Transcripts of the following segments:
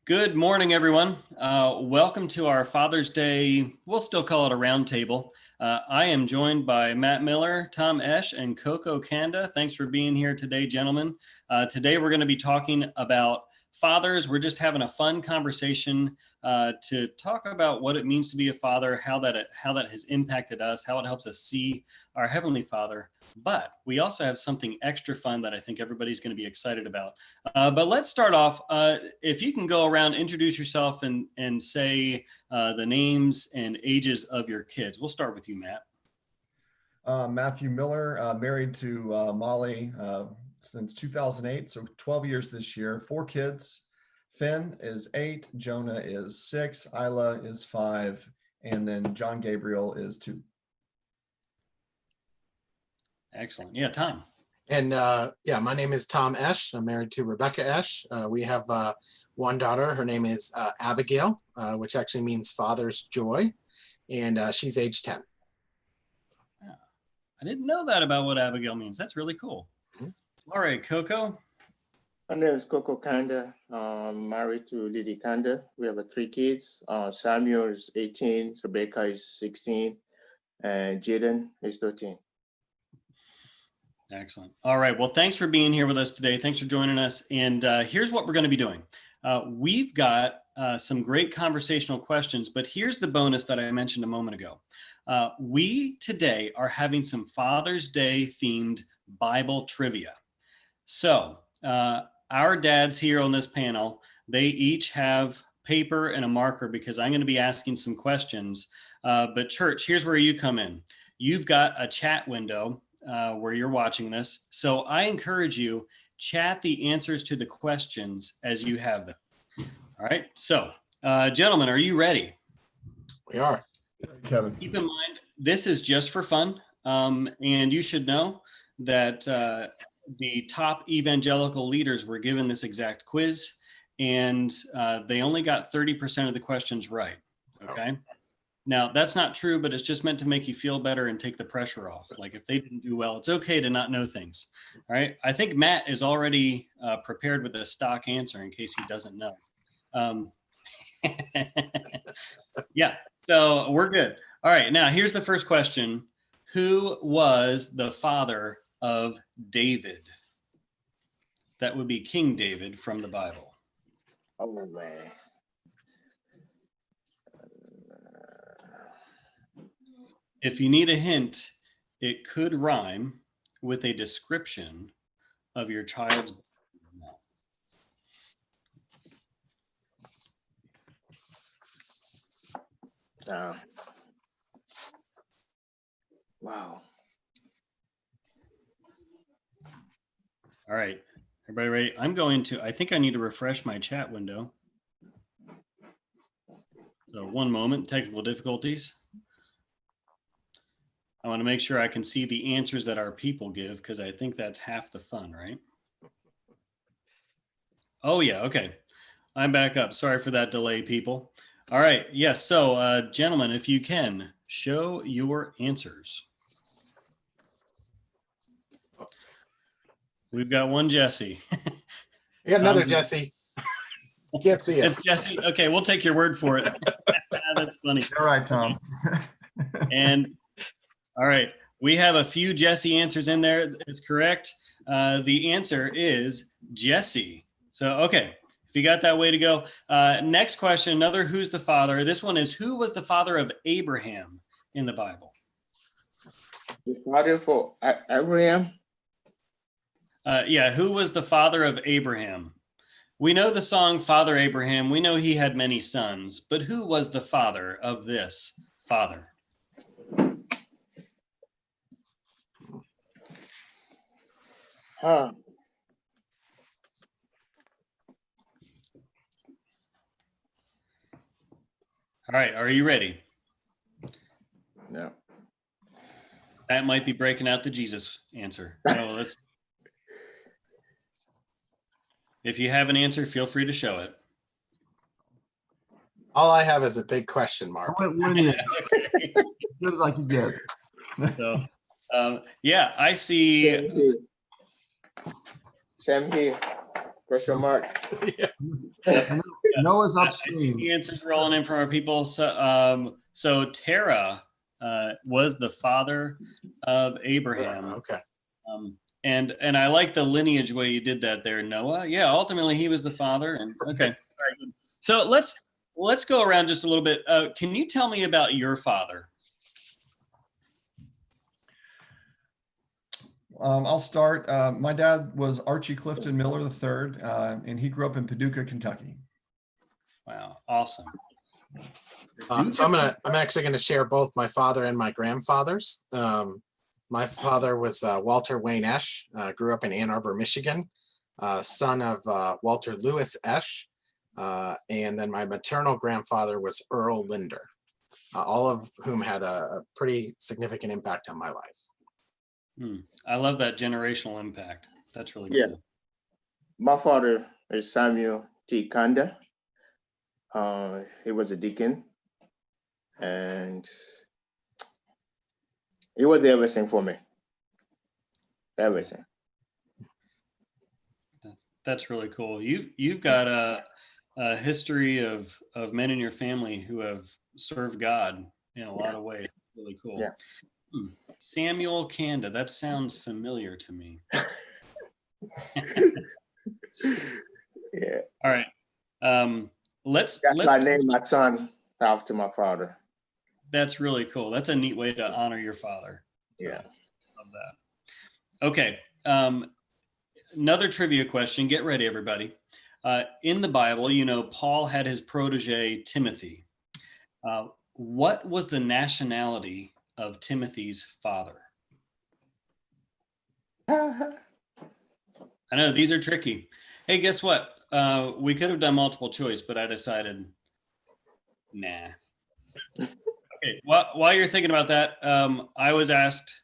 Good morning, everyone. Welcome to our Father's Day, we'll still call it a roundtable. I am joined by Matt Miller, Tom Esch, and Coco Kanda. Thanks for being here today, gentlemen. Today we're going to be talking about fathers. We're just having a fun conversation to talk about what it means to be a father, how that has impacted us, how it helps us see our Heavenly Father. But we also have something extra fun that I think everybody's going to be excited about. But let's start off. If you can go around, introduce yourself and say the names and ages of your kids. We'll start with you, Matt. Matthew Miller, married to Molly since 2008, so 12 years this year. 4 kids. Finn is 8, Jonah is 6, Isla is 5, and then John Gabriel is 2. Excellent. Yeah, Tom. And my name is Tom Esch. I'm married to Rebecca Esch. We have one daughter. Her name is Abigail, which actually means Father's Joy. And she's age 10. Yeah. I didn't know that about what Abigail means. That's really cool. Mm-hmm. All right, Coco. My name is Coco Kanda. Married to Lily Kanda. We have 3 kids. Samuel is 18, Rebecca is 16, and Jaden is 13. Excellent. All right. Well, thanks for being here with us today. Thanks for joining us. And here's what we're going to be doing. We've got some great conversational questions, but here's the bonus that I mentioned a moment ago. We today are having some Father's Day themed Bible trivia. So our dads here on this panel, they each have paper and a marker because I'm going to be asking some questions. But church, here's where you come in. You've got a chat window where you're watching this. So I encourage you, chat the answers to the questions as you have them. All right. So, gentlemen, are you ready? We are. Kevin. Keep in mind, this is just for fun. And you should know that the top evangelical leaders were given this exact quiz, and they only got 30% of the questions right. Okay. Now, that's not true, but it's just meant to make you feel better and take the pressure off. Like if they didn't do well, it's okay to not know things. All right. I think Matt is already prepared with a stock answer in case he doesn't know. Yeah, so we're good. All right. Now, here's the first question. Who was the father of David? That would be King David from the Bible. Oh, man. If you need a hint, it could rhyme with a description of your child's. Wow. All right, everybody ready? I think I need to refresh my chat window. So one moment, technical difficulties. I want to make sure I can see the answers that our people give because I think that's half the fun, right? Oh yeah, okay. I'm back up. Sorry for that delay, people. All right, yes, so gentlemen, if you can, show your answers. We've got one Jesse. We got another Jesse. You can't see it. It's Jesse. Okay, we'll take your word for it. That's funny. All right, Tom. And all right, we have a few Jesse answers in there. It's correct. The answer is Jesse. So, okay, if you got that, way to go. Next question, another who's the father. This one is, who was the father of Abraham in the Bible? The father for Abraham? Yeah, who was the father of Abraham? We know the song Father Abraham. We know he had many sons, but who was the father of this father? Huh. All right, are you ready? No. That might be breaking out the Jesus answer. No, let's. If you have an answer, feel free to show it. All I have is a big question mark. Just like you get. So, yeah, I see. Same here. Question mark. Yeah. Noah's I see upstream. the answers rolling in from our people. So Terah was the father of Abraham. Okay. And I like the lineage way you did that there, Noah. Yeah, ultimately he was the father. And okay, all right. So let's go around just a little bit. Can you tell me about your father? I'll start. My dad was Archie Clifton Miller III, and he grew up in Paducah, Kentucky. Wow, awesome. So I'm actually gonna share both my father and my grandfather's. My father was Walter Wayne Esch, grew up in Ann Arbor, Michigan, son of Walter Lewis Esch, and then my maternal grandfather was Earl Linder, all of whom had a pretty significant impact on my life. I love that generational impact. That's really Yeah. cool. My father is Samuel T. Kanda. He was a deacon, and he was everything for me. Everything. That's really cool. You've got a history of men in your family who have served God in a lot of ways. Really cool. Yeah. Samuel Kanda. That sounds familiar to me. Yeah. All right. Let's That's why I named my son after my father. That's really cool. That's a neat way to honor your father. So, Yeah. love that. Okay. Another trivia question. Get ready, everybody. In the Bible, Paul had his protege, Timothy. What was the nationality of Timothy's father? I know these are tricky. Hey, guess what? We could have done multiple choice, but I decided, nah. Okay. While you're thinking about that, I was asked,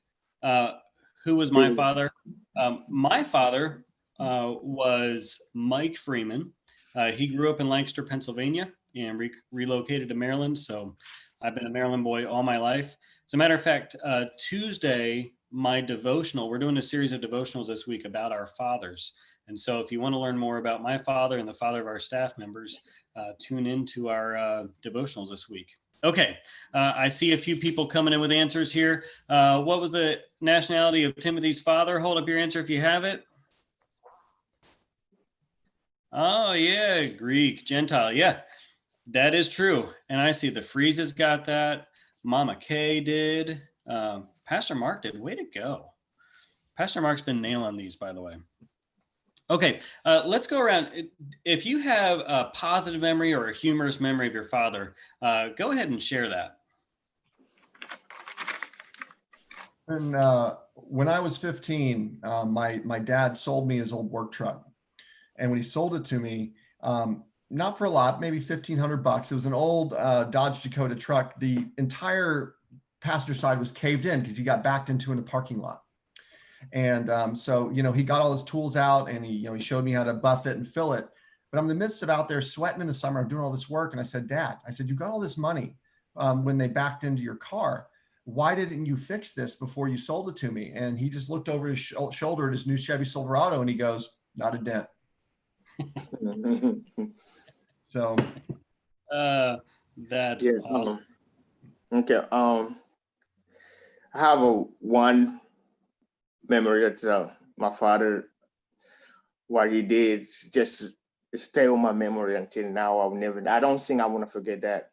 who was my father? My father was Mike Freeman. He grew up in Lancaster, Pennsylvania, and relocated to Maryland. So I've been a Maryland boy all my life. As a matter of fact, Tuesday, my devotional, we're doing a series of devotionals this week about our fathers. And so if you want to learn more about my father and the father of our staff members, tune into our devotionals this week. Okay, I see a few people coming in with answers here. What was the nationality of Timothy's father? Hold up your answer if you have it. Oh, yeah, Greek, Gentile. Yeah, that is true. And I see the Freezes got that. Mama Kay did. Pastor Mark did. Way to go. Pastor Mark's been nailing these, by the way. Okay, let's go around. If you have a positive memory or a humorous memory of your father, go ahead and share that. And when I was 15, my dad sold me his old work truck. And when he sold it to me, not for a lot, maybe $1,500. It was an old Dodge Dakota truck. The entire passenger side was caved in because he got backed into in a parking lot. And so, he got all his tools out and he showed me how to buff it and fill it. But I'm in the midst of out there sweating in the summer, I'm doing all this work. And I said, Dad, you got all this money when they backed into your car. Why didn't you fix this before you sold it to me? And he just looked over his shoulder at his new Chevy Silverado and he goes, not a dent. So that's yeah, awesome. Okay. I have one memory that my father, what he did, just stay on my memory until now. I don't think I want to forget that.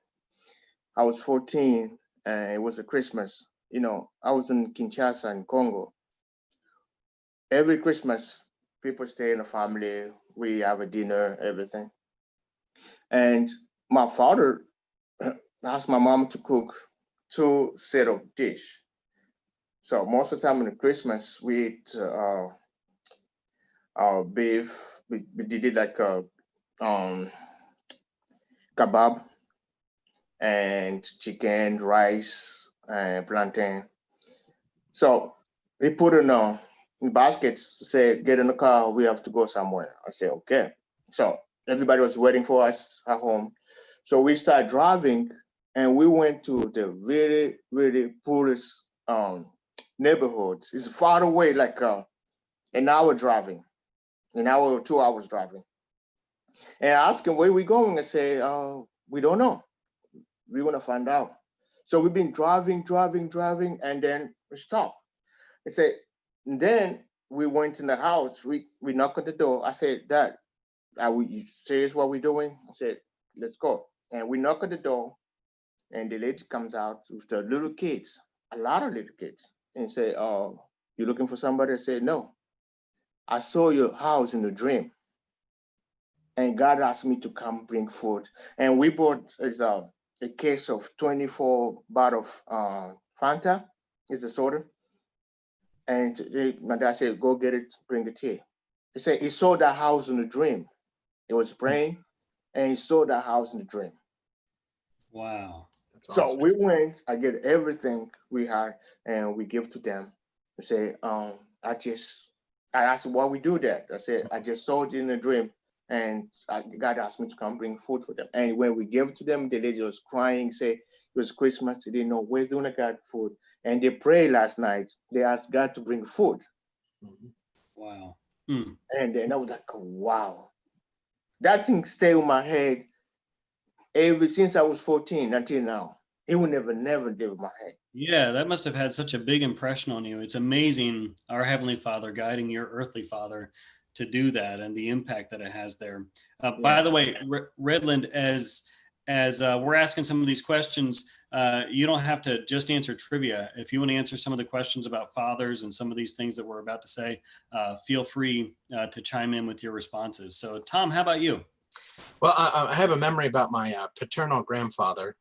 I was 14 and it was a Christmas. I was in Kinshasa in Congo. Every Christmas, people stay in the family. We have a dinner, everything. And my father asked my mom to cook 2 set of dish. So most of the time in Christmas, we eat beef. We did it like a kebab and chicken, rice, and plantain. So we put in baskets, say, get in the car, we have to go somewhere. I say, okay. So everybody was waiting for us at home. So we started driving and we went to the very, very poorest neighborhoods. It's far away, like an hour driving. an hour or 2 hours driving. And I asked him, where we going? I say, we don't know. We're gonna find out. So we've been driving, and then we stopped. I said, and then we went in the house. We knocked on the door. I said, Dad, are we serious what we're doing? I said, let's go. And we knock on the door, and the lady comes out with the little kids, a lot of little kids, and say, you looking for somebody? I said, no. I saw your house in a dream. And God asked me to come bring food. And we bought a case of 24 bottle of Fanta, it's a soda. And my dad said, go get it, bring it here. He said he saw that house in a dream. It was praying, and he saw that house in a dream. Wow. That's So awesome. we went, I get everything we had, and we give to them. I say, I asked why we do that. I said, I just saw it in a dream, and God asked me to come bring food for them. And when we gave it to them, the lady was crying, say it was Christmas. They didn't know where's doing God food. And they prayed last night. They asked God to bring food. Wow. And then I was like, wow. That thing stayed in my head ever since I was 14 until now. It will never leave my head. Yeah, that must have had such a big impression on you. It's amazing, our Heavenly Father guiding your earthly father to do that, and the impact that it has there. By the way, Redland, as we're asking some of these questions, you don't have to just answer trivia. If you want to answer some of the questions about fathers and some of these things that we're about to say, feel free to chime in with your responses. So, Tom, how about you? Well, I have a memory about my paternal grandfather.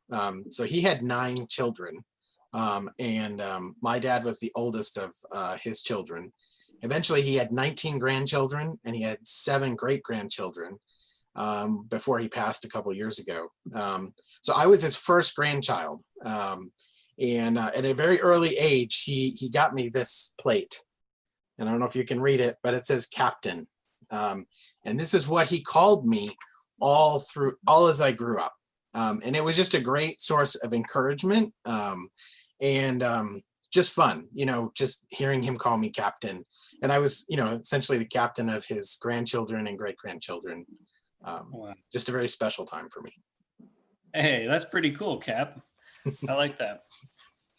So he had 9 children, and my dad was the oldest of his children. Eventually, he had 19 grandchildren, and he had 7 great-grandchildren before he passed a couple years ago. So I was his first grandchild, and at a very early age, he got me this plate. And I don't know if you can read it, but it says Captain. And this is what he called me all as I grew up. And it was just a great source of encouragement and just fun, just hearing him call me Captain. And I was, essentially the captain of his grandchildren and great-grandchildren. Wow. Just a very special time for me. Hey, that's pretty cool, Cap. I like that.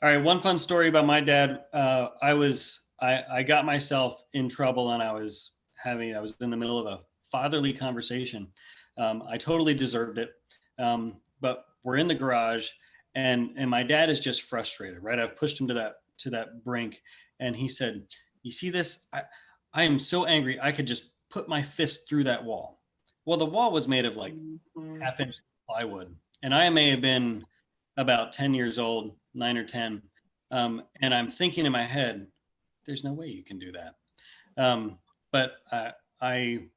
All right, one fun story about my dad. I got myself in trouble, and I was in the middle of a fatherly conversation. I totally deserved it. But we're in the garage, and my dad is just frustrated, right? I've pushed him to that brink, and he said, "You see this? I am so angry. I could just put my fist through that wall." Well, the wall was made of like half-inch plywood, and I may have been about 10 years old, 9 or 10, and I'm thinking in my head, "There's no way you can do that." But I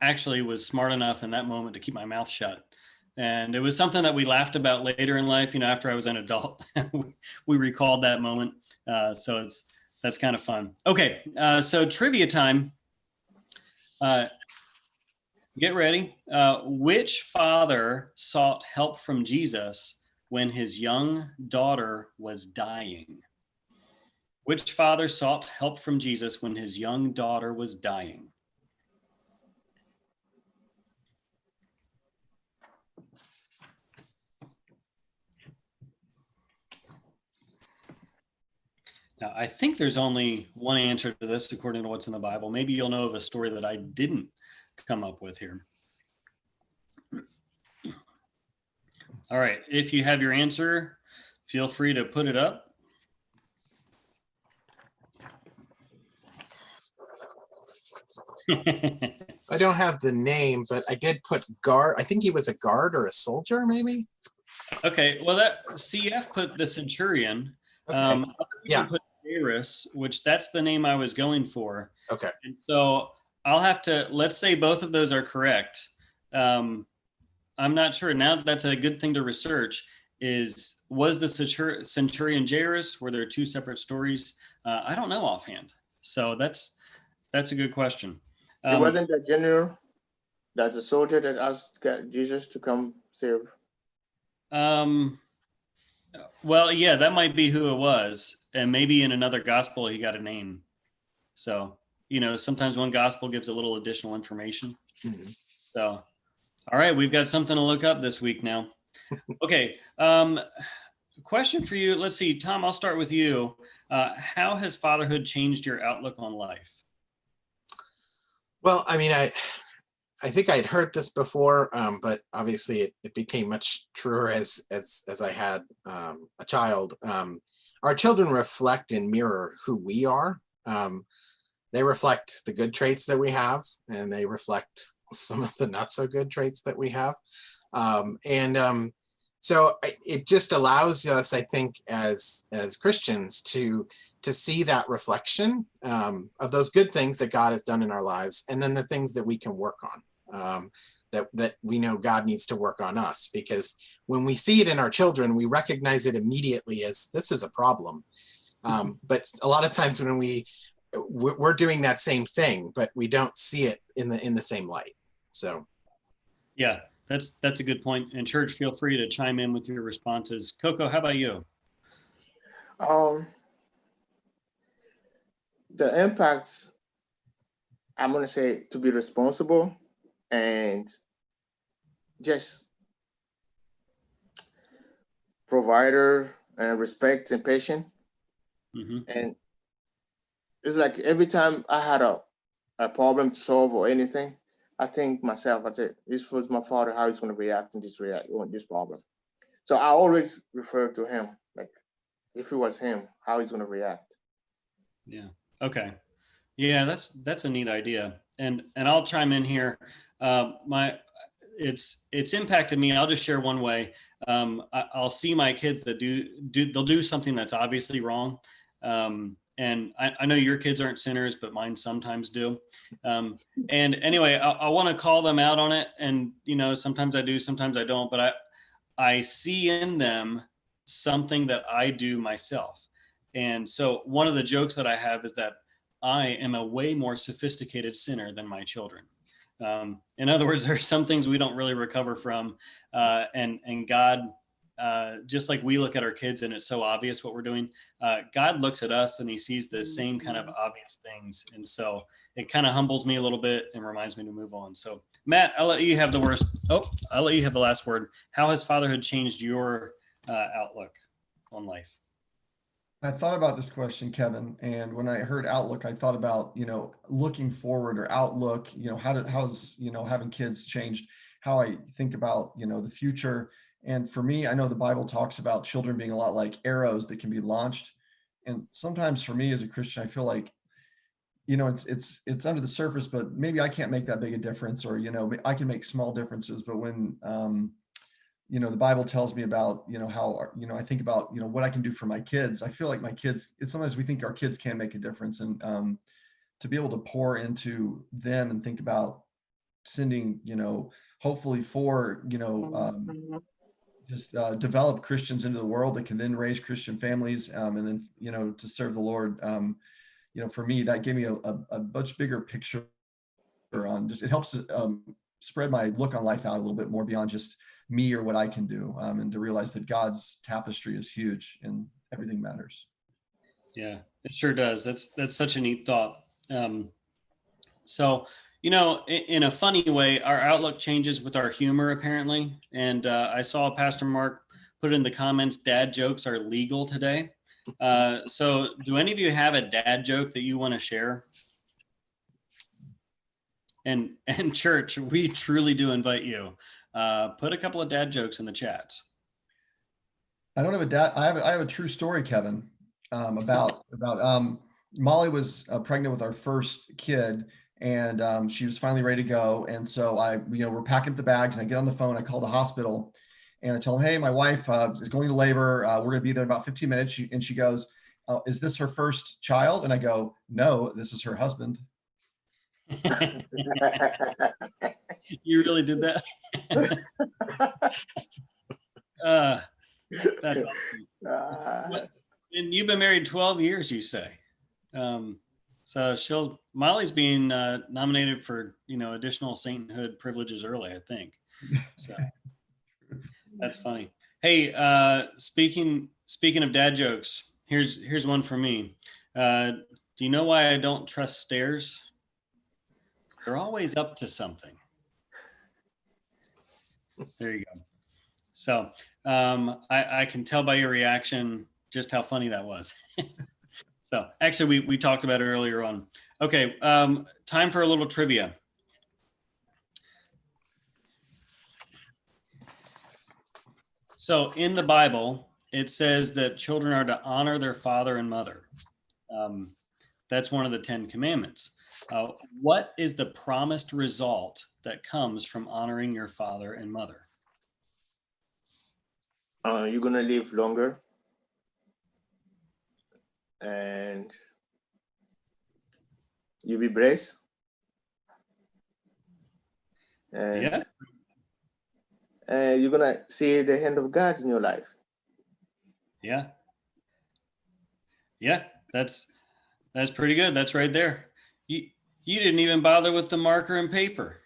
actually was smart enough in that moment to keep my mouth shut. And it was something that we laughed about later in life, after I was an adult. We recalled that moment. So that's kind of fun. Okay, so trivia time. Get ready. Which father sought help from Jesus when his young daughter was dying? Which father sought help from Jesus when his young daughter was dying? Now, I think there's only one answer to this according to what's in the Bible. Maybe you'll know of a story that I didn't come up with here. All right, if you have your answer, feel free to put it up. I don't have the name, but I did put guard. I think he was a guard or a soldier, maybe. Okay, well, that CF put the centurion. Okay. Other people Yeah. put Jairus, which that's the name I was going for. Okay. And so I'll have to, let's say both of those are correct. I'm not sure. Now that's a good thing to research. Was the centurion Jairus? Were there 2 separate stories? I don't know offhand. So that's a good question. It wasn't the general, that's a soldier that asked Jesus to come save. Well, yeah, that might be who it was. And maybe in another gospel, he got a name. So sometimes one gospel gives a little additional information. Mhm. So, all right, we've got something to look up this week now. Okay. Question for you. Let's see, Tom, I'll start with you. How has fatherhood changed your outlook on life? Well, I mean, I think I'd heard this before, but obviously it became much truer as I had a child. Our children reflect and mirror who we are. They reflect the good traits that we have, and they reflect some of the not so good traits that we have. So it just allows us, I think, as Christians to see that reflection of those good things that God has done in our lives, and then the things that we can work on, that we know God needs to work on us. Because when we see it in our children, we recognize it immediately as this is a problem. But a lot of times when we're doing that same thing, but we don't see it in the same light. So yeah, that's a good point. And church, feel free to chime in with your responses. Coco, how about you? The impacts, I'm going to say, to be responsible and just provider and respect and patient. Mm-hmm. And it's like every time I had a problem to solve or anything, I think myself, I said, this was my father, how he's going to react in this problem. So I always refer to him, like if it was him, how he's going to react. Yeah. Okay. Yeah, that's a neat idea. And I'll chime in here. It's impacted me. I'll just share one way. I'll see my kids that they'll do something that's obviously wrong. And I know your kids aren't sinners, but mine sometimes do. And anyway, I want to call them out on it. And, sometimes I do, sometimes I don't, but I see in them something that I do myself. And so one of the jokes that I have is that I am a way more sophisticated sinner than my children. In other words, there are some things we don't really recover from. And God, just like we look at our kids and it's so obvious what we're doing, God looks at us and he sees the same kind of obvious things. And so it kind of humbles me a little bit and reminds me to move on. So Matt, I'll let you have the last word. How has fatherhood changed your outlook on life? I thought about this question, Kevin, and when I heard outlook, I thought about, looking forward or outlook, how's, having kids changed how I think about, the future. And for me, I know the Bible talks about children being a lot like arrows that can be launched. And sometimes for me as a Christian, I feel like, it's under the surface, but maybe I can't make that big a difference, or, I can make small differences. But when, the Bible tells me about, how, I think about, what I can do for my kids. I feel like my kids, sometimes we think our kids can make a difference. And to be able to pour into them and think about sending, hopefully for, just develop Christians into the world that can then raise Christian families, and then, to serve the Lord. For me, that gave me a much bigger picture on just, it helps spread my look on life out a little bit more beyond just me or what I can do, and to realize that God's tapestry is huge and everything matters. Yeah, it sure does. That's such a neat thought. So, in a funny way, our outlook changes with our humor, apparently. And I saw Pastor Mark put in the comments, dad jokes are legal today. So do any of you have a dad joke that you want to share? And church, we truly do invite you. Put a couple of dad jokes in the chats. I don't have a dad. I have a true story, Kevin, about Molly was pregnant with our first kid, and she was finally ready to go. And so we're packing up the bags, and I get on the phone. I call the hospital, and I tell them, hey, my wife is going to labor. We're going to be there in about 15 minutes. She goes, is this her first child? And I go, no, this is her husband. You really did that? That's awesome. And you've been married 12 years, you say. So Molly's being nominated for, additional sainthood privileges early, I think. So that's funny. Hey, speaking of dad jokes, here's one for me. Do you know why I don't trust stairs? They're always up to something. There you go. So I can tell by your reaction just how funny that was. So actually, we talked about it earlier on. Okay, time for a little trivia. So in the Bible, it says that children are to honor their father and mother. That's one of the 10 commandments. What is the promised result that comes from honoring your father and mother? You're gonna live longer, and you'll be blessed. And Yeah. You're gonna see the hand of God in your life. Yeah. Yeah, that's pretty good. That's right there. You didn't even bother with the marker and paper.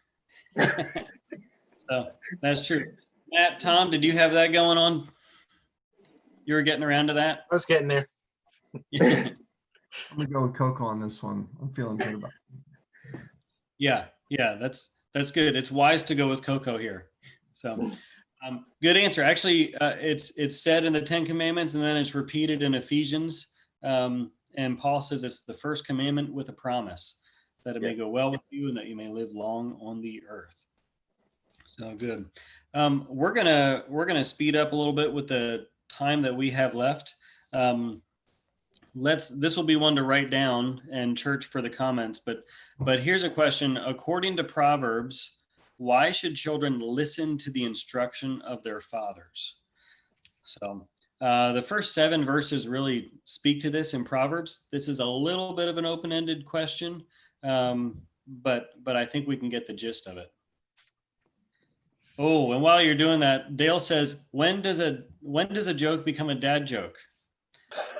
So that's true. Matt, Tom, did you have that going on? You were getting around to that? I was getting there. I'm gonna go with Coco on this one. I'm feeling good about it. Yeah, that's good. It's wise to go with Coco here. So good answer. Actually, it's said in the 10 Commandments, and then it's repeated in Ephesians. And Paul says it's the first commandment with a promise that it may go well with you and that you may live long on the earth. So good. We're gonna speed up a little bit with the time that we have left. This will be one to write down and church for the comments, but here's a question. According to Proverbs, why should children listen to the instruction of their fathers? So the first 7 verses really speak to this in Proverbs. This is a little bit of an open-ended question, but I think we can get the gist of it. Oh, and while you're doing that, Dale says, when does a joke become a dad joke?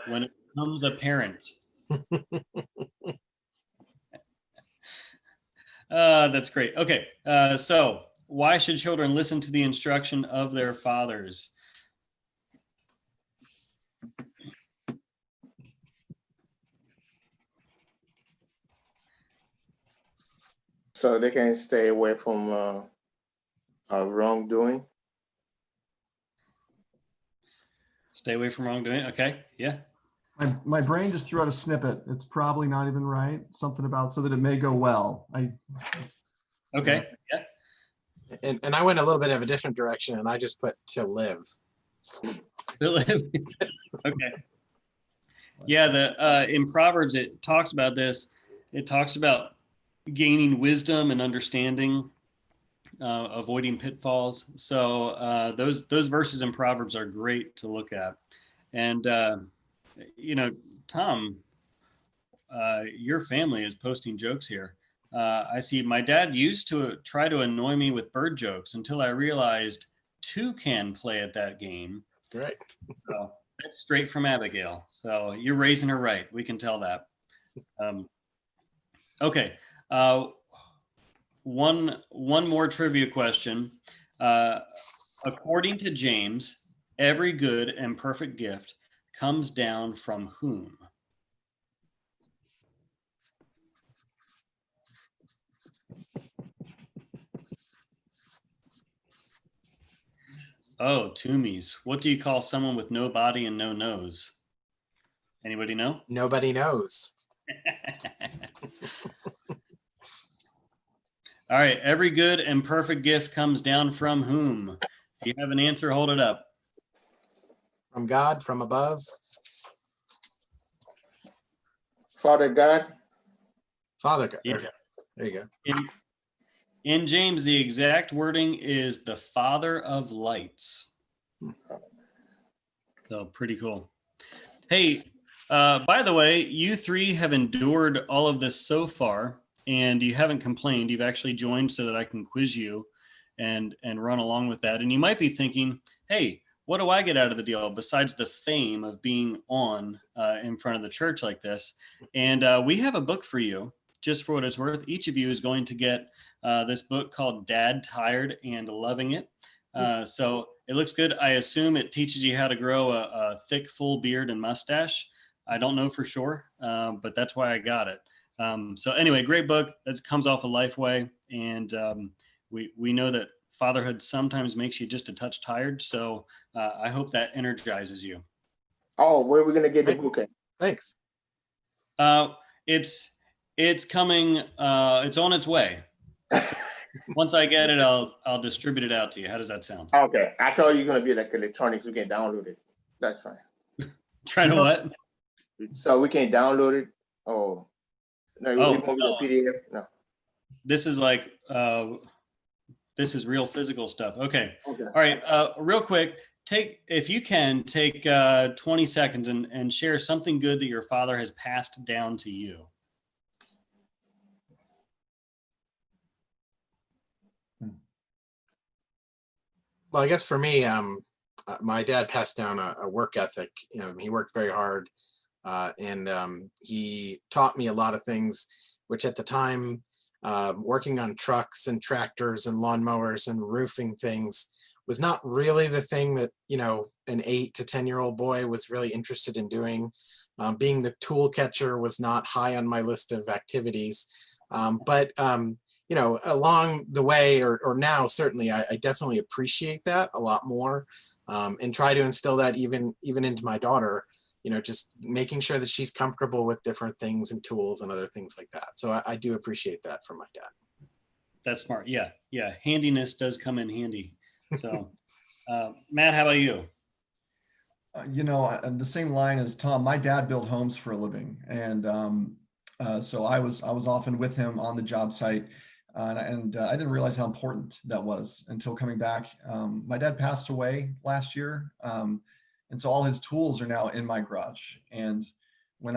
When it becomes apparent. That's great. Okay, so why should children listen to the instruction of their fathers? So they can stay away from wrongdoing. Stay away from wrongdoing. Okay, yeah. My brain just threw out a snippet. It's probably not even right. Something about so that it may go well. Okay, yeah. And I went a little bit of a different direction, and I just put to live. Okay. Yeah, in Proverbs it talks about this. It talks about gaining wisdom and understanding, avoiding pitfalls. So those verses in Proverbs are great to look at. And Tom, your family is posting jokes here. I see my dad used to try to annoy me with bird jokes until I realized 2 can play at that game. Right. So that's straight from Abigail. So you're raising her right. We can tell that. Okay. One more trivia question. According to James, every good and perfect gift comes down from whom? Oh, Toomies. What do you call someone with no body and no nose? Anybody know? Nobody knows. All right. Every good and perfect gift comes down from whom? If you have an answer, hold it up. From God, from above. Father God. Father God. Yeah. Okay. There you go. In James, the exact wording is the Father of lights. So pretty cool. Hey, by the way, you 3 have endured all of this so far, and you haven't complained. You've actually joined so that I can quiz you and run along with that. And you might be thinking, hey, what do I get out of the deal besides the fame of being on in front of the church like this? And we have a book for you, just for what it's worth. Each of you is going to get this book called Dad, Tired and Loving It. So it looks good. I assume it teaches you how to grow a thick, full beard and mustache. I don't know for sure, but that's why I got it. So anyway, great book. That comes off of Lifeway, and we know that fatherhood sometimes makes you just a touch tired. So I hope that energizes you. Oh, where are we gonna get the Great. book at? Thanks. It's coming. It's on its way. So once I get it, I'll distribute it out to you. How does that sound? Okay, I thought you were gonna be like electronics. We can download it. That's fine. Try to what? So we can download it. Oh, no, Oh, it won't be a PDF. No. This is like this is real physical stuff. Okay. Okay. All right. Real quick, if you can take 20 seconds and share something good that your father has passed down to you. Well, I guess for me, my dad passed down a work ethic. He worked very hard, and he taught me a lot of things, which at the time, working on trucks and tractors and lawnmowers and roofing things was not really the thing that, an 8 to 10-year-old boy was really interested in doing. Being the tool catcher was not high on my list of activities. But along the way or now, certainly, I definitely appreciate that a lot more, and try to instill that even into my daughter, just making sure that she's comfortable with different things and tools and other things like that. So I do appreciate that from my dad. That's smart. Yeah. Yeah. Handiness does come in handy. So, Matt, how about you? The same line as Tom, my dad built homes for a living. And so I was often with him on the job site. And I didn't realize how important that was until coming back. My dad passed away last year. And so all his tools are now in my garage. And when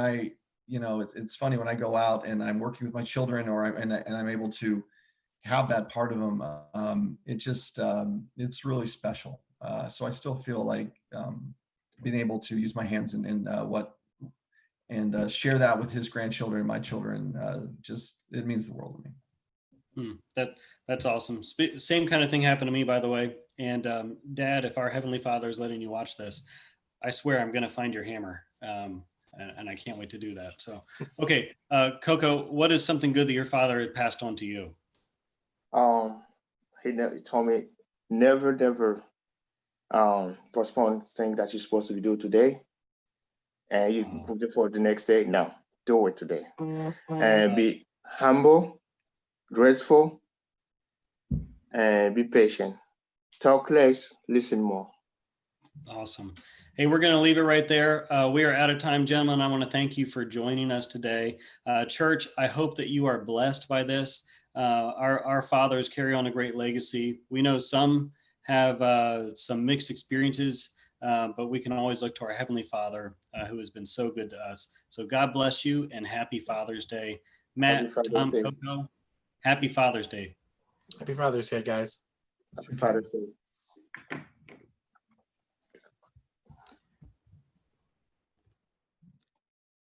it's funny when I go out and I'm working with my children and I'm able to have that part of them, it's really special. So I still feel like being able to use my hands and share that with his grandchildren and my children, it means the world to me. That's awesome. Same kind of thing happened to me, by the way. And Dad, if our Heavenly Father is letting you watch this, I swear I'm going to find your hammer. And I can't wait to do that. So, okay. Coco, what is something good that your father had passed on to you? He told me never postpone things that you're supposed to do today, and you can put it for the next day. No, do it today, and be humble, grateful, and be patient. Talk less, listen more. Awesome. Hey, we're going to leave it right there. We are out of time, gentlemen. I want to thank you for joining us today. Church, I hope that you are blessed by this. Our fathers carry on a great legacy. We know some have some mixed experiences, but we can always look to our Heavenly Father who has been so good to us. So God bless you and happy Father's Day. Matt, Tom, Coco, happy Father's Day. Happy Father's Day, guys. Happy Father's Day.